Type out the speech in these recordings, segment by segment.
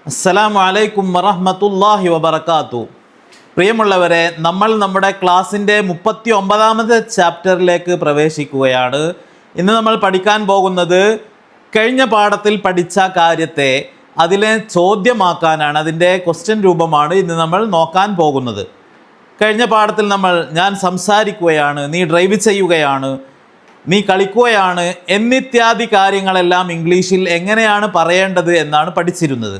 അസ്സലാമു അലൈക്കും വറഹ്മത്തുള്ളാഹി വബറകാതുഹു. പ്രിയമുള്ളവരെ, നമ്മൾ നമ്മുടെ ക്ലാസ്സിൻ്റെ 39ാമത്തെ ചാപ്റ്ററിലേക്ക് പ്രവേശിക്കുകയാണ്. ഇന്ന് നമ്മൾ പഠിക്കാൻ പോകുന്നത് കഴിഞ്ഞ പാഠത്തിൽ പഠിച്ച കാര്യത്തെ അതിലെ ചോദ്യമാക്കാനാണ്. അതിൻ്റെ ക്വസ്റ്റ്യൻ രൂപമാണ് ഇന്ന് നമ്മൾ നോക്കാൻ പോകുന്നത്. കഴിഞ്ഞ പാഠത്തിൽ ഞാൻ സംസാരിക്കുകയാണ്, നീ ഡ്രൈവ് ചെയ്യുകയാണ്, നീ കളിക്കുകയാണ് എന്നിത്യാദി കാര്യങ്ങളെല്ലാം ഇംഗ്ലീഷിൽ എങ്ങനെയാണ് പറയേണ്ടത് എന്നാണ് പഠിച്ചിരുന്നത്.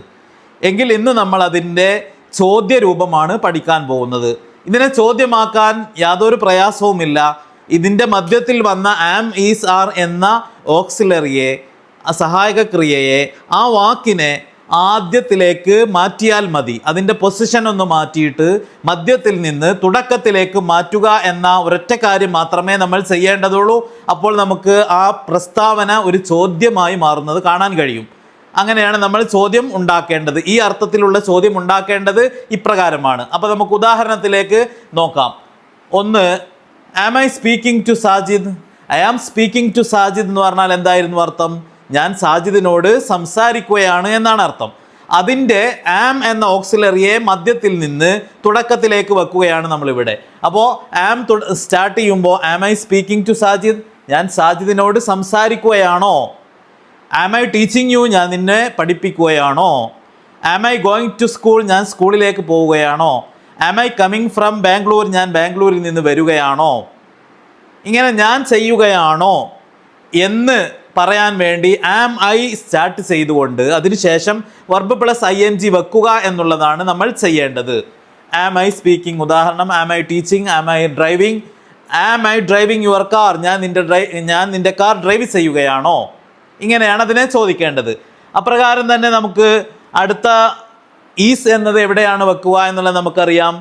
എങ്കിൽ ഇന്ന് നമ്മൾ അതിൻ്റെ ചോദ്യരൂപമാണ് പഠിക്കാൻ പോകുന്നത്. ഇതിനെ ചോദ്യമാക്കാൻ യാതൊരു പ്രയാസവുമില്ല. ഇതിൻ്റെ മധ്യത്തിൽ വന്ന ആം, ഈസ്, ആർ എന്ന ഓക്സിലറിയെ, സഹായക ക്രിയയെ, ആ വാക്കിനെ ആദ്യത്തിലേക്ക് മാറ്റിയാൽ മതി. അതിൻ്റെ പൊസിഷൻ ഒന്ന് മാറ്റിയിട്ട് മധ്യത്തിൽ നിന്ന് തുടക്കത്തിലേക്ക് മാറ്റുക എന്ന ഒരൊറ്റ കാര്യം മാത്രമേ നമ്മൾ ചെയ്യേണ്ടതുള്ളൂ. അപ്പോൾ നമുക്ക് ആ പ്രസ്താവന ഒരു ചോദ്യമായി മാറുന്നത് കാണാൻ കഴിയും. അങ്ങനെയാണ് നമ്മൾ ചോദ്യം ഉണ്ടാക്കേണ്ടത്. ഈ അർത്ഥത്തിലുള്ള ചോദ്യം ഉണ്ടാക്കേണ്ടത് ഇപ്രകാരമാണ്. അപ്പോൾ നമുക്ക് ഉദാഹരണത്തിലേക്ക് നോക്കാം. ഒന്ന്, am I speaking to Sajid? I am speaking to Sajid എന്ന് പറഞ്ഞാൽ എന്തായിരുന്നു അർത്ഥം? ഞാൻ സാജിദിനോട് സംസാരിക്കുകയാണ് എന്നാണ് അർത്ഥം. അതിൻ്റെ ആം എന്ന ഓക്സിലറിയെ മധ്യത്തിൽ നിന്ന് തുടക്കത്തിലേക്ക് വെക്കുകയാണ് നമ്മളിവിടെ. അപ്പോൾ ആം സ്റ്റാർട്ട് ചെയ്യുമ്പോൾ am I speaking to Sajid? ഞാൻ സാജിദിനോട് സംസാരിക്കുകയാണോ? Am I teaching you? ഞാൻ നിന്നെ പഠിപ്പിക്കുകയാണോ? Am I going to school? ഞാൻ സ്കൂളിലേക്ക് പോവുകയാണോ? Am I coming from Bangalore? ഞാൻ ബാംഗ്ലൂരിൽ നിന്ന് വരികയാണോ? ഇങ്ങനെ ഞാൻ ചെയ്യുകയാണോ എന്ന് പറയാൻ വേണ്ടി ആം ഐ സ്റ്റാർട്ട് ചെയ്തുകൊണ്ട് അതിനുശേഷം വെർബ് പ്ലസ് ING വെക്കുക എന്നുള്ളതാണ് നമ്മൾ ചെയ്യേണ്ടത്. ആം ഐ സ്പീക്കിംഗ്, ഉദാഹരണം am I teaching, am I driving, am I driving your car? ഞാൻ നിന്റെ കാർ ഡ്രൈവ് ചെയ്യുകയാണോ? ഇങ്ങനെയാണ് അതിനെ ചോദിക്കേണ്ടത്. അപ്രകാരം തന്നെ നമുക്ക് അടുത്ത ഈസ് എന്നത് എവിടെയാണ് വെക്കുക എന്നുള്ളത് നമുക്കറിയാം.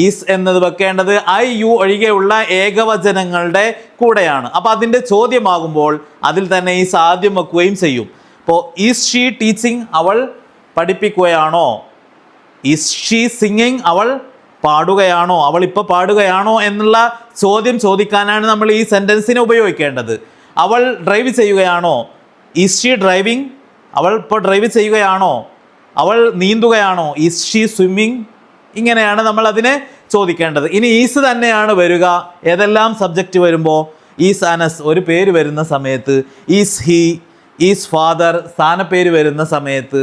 ഈസ് എന്നത് വെക്കേണ്ടത് ഐ, യു ഒഴികെയുള്ള ഏകവചനങ്ങളുടെ കൂടെയാണ്. അപ്പോൾ അതിൻ്റെ ചോദ്യമാകുമ്പോൾ അതിൽ തന്നെ ഈസ് ആദ്യം വെക്കുകയും ചെയ്യും. ഇപ്പോൾ ഈസ് ഷീ ടീച്ചിങ്? അവൾ പഠിപ്പിക്കുകയാണോ? Is she singing? അവൾ പാടുകയാണോ? അവൾ ഇപ്പോൾ പാടുകയാണോ എന്നുള്ള ചോദ്യം ചോദിക്കാനാണ് നമ്മൾ ഈ സെൻറ്റൻസിനെ ഉപയോഗിക്കേണ്ടത്. അവൾ ഡ്രൈവ് ചെയ്യുകയാണോ? Is she driving? അവൾ ഇപ്പോൾ ഡ്രൈവ് ചെയ്യുകയാണോ? അവൾ നീന്തുകയാണോ? Is she swimming? ഇങ്ങനെയാണ് നമ്മൾ അതിനെ ചോദിക്കേണ്ടത്. ഇനി ഈസ് തന്നെയാണ് വരിക ഏതെല്ലാം സബ്ജക്റ്റ് വരുമ്പോൾ. ഈസ് അനസ് ഒരു പേര് വരുന്ന സമയത്ത്, ഈസ് ഹി, ഈസ് ഫാദർ സ്ഥാനപ്പേര് വരുന്ന സമയത്ത്,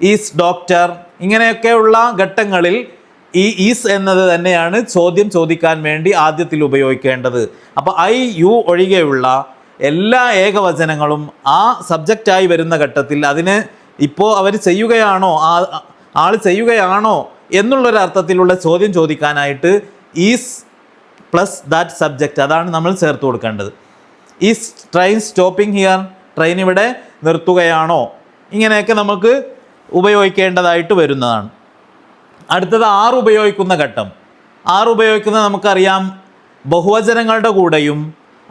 ഈസ് ഡോക്ടർ, ഇങ്ങനെയൊക്കെയുള്ള ഘട്ടങ്ങളിൽ ഈ ഈസ് എന്നത് തന്നെയാണ് ചോദ്യം ചോദിക്കാൻ വേണ്ടി ആദ്യത്തിൽ ഉപയോഗിക്കേണ്ടത്. അപ്പോൾ ഐ, യു ഒഴികെയുള്ള എല്ലാ ഏകവചനങ്ങളും ആ സബ്ജക്റ്റായി വരുന്ന ഘട്ടത്തിൽ അതിന് ഇപ്പോൾ അവർ ചെയ്യുകയാണോ, ആൾ ചെയ്യുകയാണോ എന്നുള്ളൊരർത്ഥത്തിലുള്ള ചോദ്യം ചോദിക്കാനായിട്ട് ഈസ് പ്ലസ് ദാറ്റ് സബ്ജക്റ്റ്, അതാണ് നമ്മൾ ചേർത്ത് കൊടുക്കേണ്ടത്. Is train stopping here? Train ഇവിടെ നിർത്തുകയാണോ? ഇങ്ങനെയൊക്കെ നമുക്ക് ഉപയോഗിക്കേണ്ടതായിട്ട് വരുന്നതാണ്. അടുത്തത് ആർ ഉപയോഗിക്കുന്ന ഘട്ടം. ആർ ഉപയോഗിക്കുന്നത് നമുക്കറിയാം ബഹുവചനങ്ങളുടെ കൂടെയും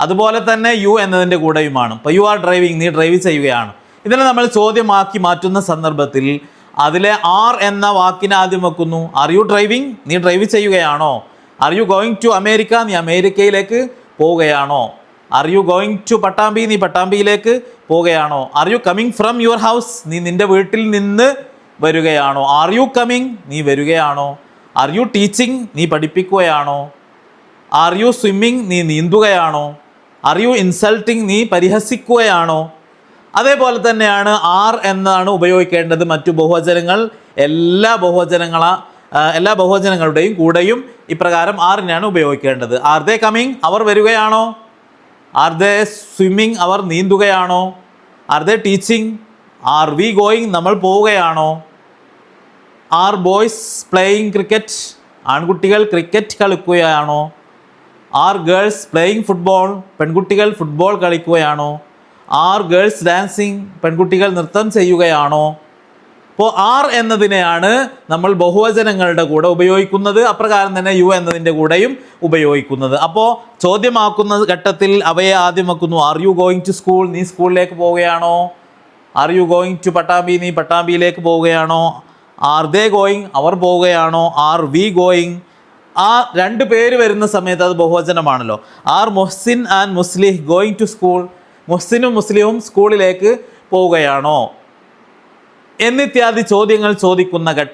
അതുപോലെ തന്നെ യു എന്നതിൻ്റെ കൂടെയുമാണ്. ഇപ്പോൾ യു ആർ ഡ്രൈവിംഗ്? നീ ഡ്രൈവ് ചെയ്യുകയാണ്. ഇതിനെ നമ്മൾ ചോദ്യമാക്കി മാറ്റുന്ന സന്ദർഭത്തിൽ അതിലെ ആർ എന്ന വാക്കിനെ ആദ്യം വെക്കുന്നു. Are you driving? നീ ഡ്രൈവ് ചെയ്യുകയാണോ? Are you going to America? നീ അമേരിക്കയിലേക്ക് പോവുകയാണോ? Are you going to Pattambi? നീ പട്ടാമ്പിയിലേക്ക് പോവുകയാണോ? Are you coming from your house? നീ നിൻ്റെ വീട്ടിൽ നിന്ന് വരികയാണോ? R you coming? നീ വരികയാണോ? Are you teaching? നീ പഠിപ്പിക്കുകയാണോ? Are you swimming? നീ നീന്തുകയാണോ? Are you insulting? നീ പരിഹസിക്കുകയാണോ? അതേപോലെ തന്നെയാണ് ആർ എന്നാണ് ഉപയോഗിക്കേണ്ടത് മറ്റു ബഹുവചനങ്ങൾ. എല്ലാ ബഹുവചനങ്ങളുടെയും കൂടെയും ഇപ്രകാരം ആറിനാണ് ഉപയോഗിക്കേണ്ടത്. Are they coming? അവർ വരികയാണോ? Are they swimming? അവർ നീന്തുകയാണോ? Are they teaching? Are we going? നമ്മൾ പോവുകയാണോ? Are boys playing cricket? ആൺകുട്ടികൾ ക്രിക്കറ്റ് കളിക്കുകയാണോ? Are girls playing football? പെൺകുട്ടികൾ ഫുട്ബോൾ കളിക്കുകയാണോ? Are girls dancing? പെൺകുട്ടികൾ നൃത്തം ചെയ്യുകയാണോ? അപ്പോൾ ആർ എന്നതിനെയാണ് നമ്മൾ ബഹുവചനങ്ങളുടെ കൂടെ ഉപയോഗിക്കുന്നത്. അപ്രകാരം തന്നെ യു എന്നതിൻ്റെ കൂടെയും ഉപയോഗിക്കുന്നത്. അപ്പോൾ ചോദ്യമാക്കുന്ന ഘട്ടത്തിൽ അവയെ ആദ്യം വെക്കുന്നു. Are you going to school? നീ സ്കൂളിലേക്ക് പോവുകയാണോ? Are you going to Pattambi? നീ പട്ടാമ്പിയിലേക്ക് പോവുകയാണോ? Are they going? അവർ പോവുകയാണോ? Are we going? ആ രണ്ട് പേര് വരുന്ന സമയത്ത് അത് ബഹുവചനമാണല്ലോ. Are Muhsin and Muslih going to school? മുഹ്സിനും മുസ്ലിമും സ്കൂളിലേക്ക് പോവുകയാണോ? എന്നിത്യാദി ചോദ്യങ്ങൾ ചോദിക്കുന്ന ഘട്ടത്തിൽ